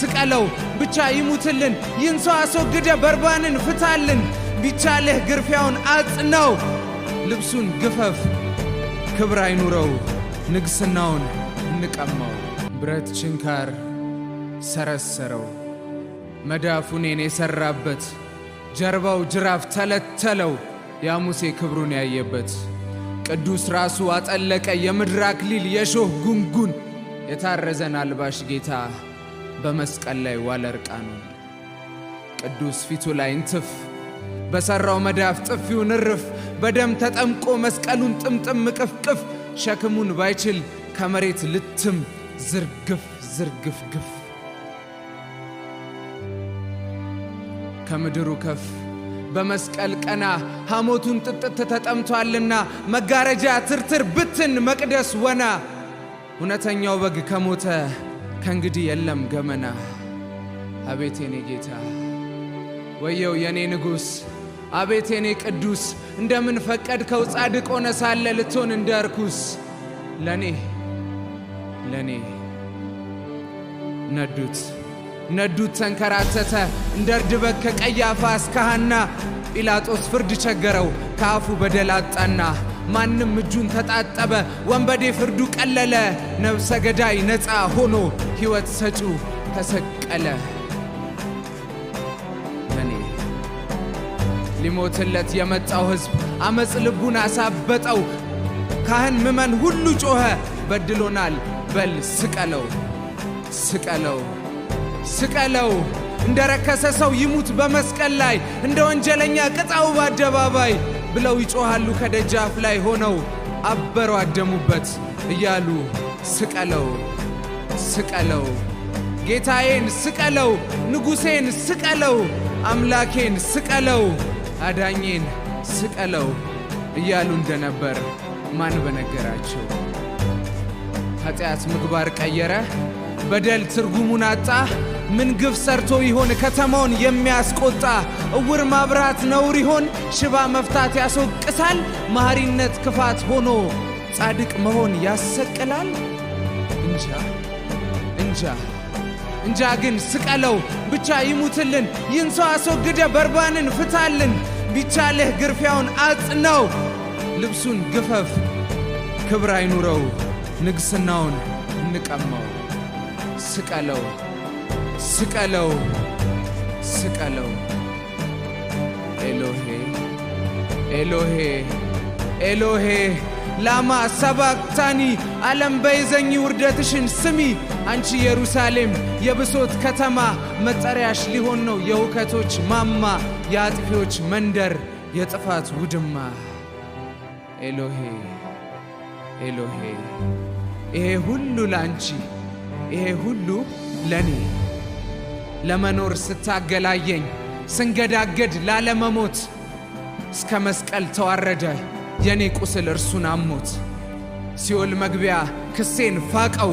ስቀለው ብቻ ይሙትልን ይንሶ አስወግደ በርባንን ፍታልን ቢቻልህ ግርፊያውን አጽነው ልብሱን ግፈፍ ክብር አይኑረው ንግስናውን እንቀማው ብረት ችንካር ሰረሰረው መዳፉኔን የሰራበት ጀርባው ጅራፍ ተለተለው ያሙሴ ክብሩን ያየበት ቅዱስ ራሱ አጠለቀ የምድር አክሊል የሾህ ጉንጉን የታረዘን አልባሽ ጌታ በመስቀል ላይ ዋለ እርቃኑን ቅዱስ ፊቱ ላይ እንትፍ በሰራው መዳፍ ጥፊውን እርፍ በደም ተጠምቆ መስቀሉን ጥምጥም ቅፍቅፍ ሸክሙን ባይችል ከመሬት ልትም ዝርግፍ ዝርግፍ ግፍ ከምድሩ ከፍ በመስቀል ቀና ሐሞቱን ጥጥት ተጠምቷልና መጋረጃ ትርትር ብትን መቅደስ ወና እውነተኛው በግ ከሞተ ከእንግዲህ የለም ገመና አቤት የኔ ጌታ ወየው የኔ ንጉሥ አቤት የኔ ቅዱስ እንደምን ፈቀድከው ጻድቅ ሆነ ሳለ ልትሆን እንደ ርኩስ ለኔ ነዱት ተንከራተተ እንደ እርድ በግ ከቀያፋ እስከ ሐና ጲላጦስ ፍርድ ቸገረው ከአፉ በደል አጣና ማንም እጁን ተጣጠበ ወንበዴ ፍርዱ ቀለለ ነፍሰ ገዳይ ነፃ ሆኖ ሕይወት ሰጪው ተሰቀለ ለኔ ሊሞትለት የመጣው ሕዝብ አመፅ ልቡን አሳበጠው ካህን ምመን ሁሉ ጮኸ በድሎናል በል ስቀለው እንደረከሰ ሰው ይሙት በመስቀል ላይ እንደ ወንጀለኛ ቅጣው በአደባባይ ብለው ይጮሃሉ ከደጃፍ ላይ ሆነው አበሩ አደሙበት እያሉ ስቀለው ጌታዬን ስቀለው ንጉሴን ስቀለው አምላኬን ስቀለው አዳኜን ስቀለው እያሉ እንደነበር ማን በነገራቸው ኃጢአት ምግባር ቀየረ በደል ትርጉሙን አጣ ምን ግፍ ሰርቶ ይሆን ከተማውን የሚያስቆጣ እውር ማብራት ነውር ይሆን ሽባ መፍታት ያስወቅሳል መሐሪነት ክፋት ሆኖ ጻድቅ መሆን ያሰቅላል እንጃ ግን ስቀለው ብቻ ይሙትልን ይንሶ አስወግደ በርባንን ፍታልን ቢቻልህ ግርፊያውን አጽነው ልብሱን ግፈፍ ክብር አይኑረው ንግስናውን እንቀማው ስቀለው ኤሎሄ ላማ ሰባክታኒ ዓለም በይዘኝ ውርደትሽን ስሚ አንቺ ኢየሩሳሌም የብሶት ከተማ መጠሪያሽ ሊሆን ነው የሁከቶች ማማ የአጥፊዎች መንደር የጥፋት ውድማ ኤሎሄ ይሄ ሁሉ ላንቺ ይሄ ሁሉ ለኔ ለመኖር ስታገላየኝ ስንገዳገድ ላለመሞት እስከ መስቀል ተዋረደ የኔ ቁስል እርሱን አሞት ሲኦል መግቢያ ክሴን ፋቀው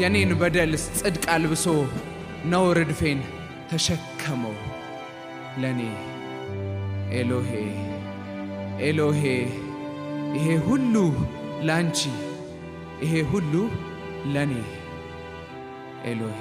የኔን በደል ጽድቅ አልብሶ ነውር እድፌን ተሸከመው ለኔ ኤሎሄ ይሄ ሁሉ ላንቺ ይሄ ሁሉ ለኔ ኤሎሄ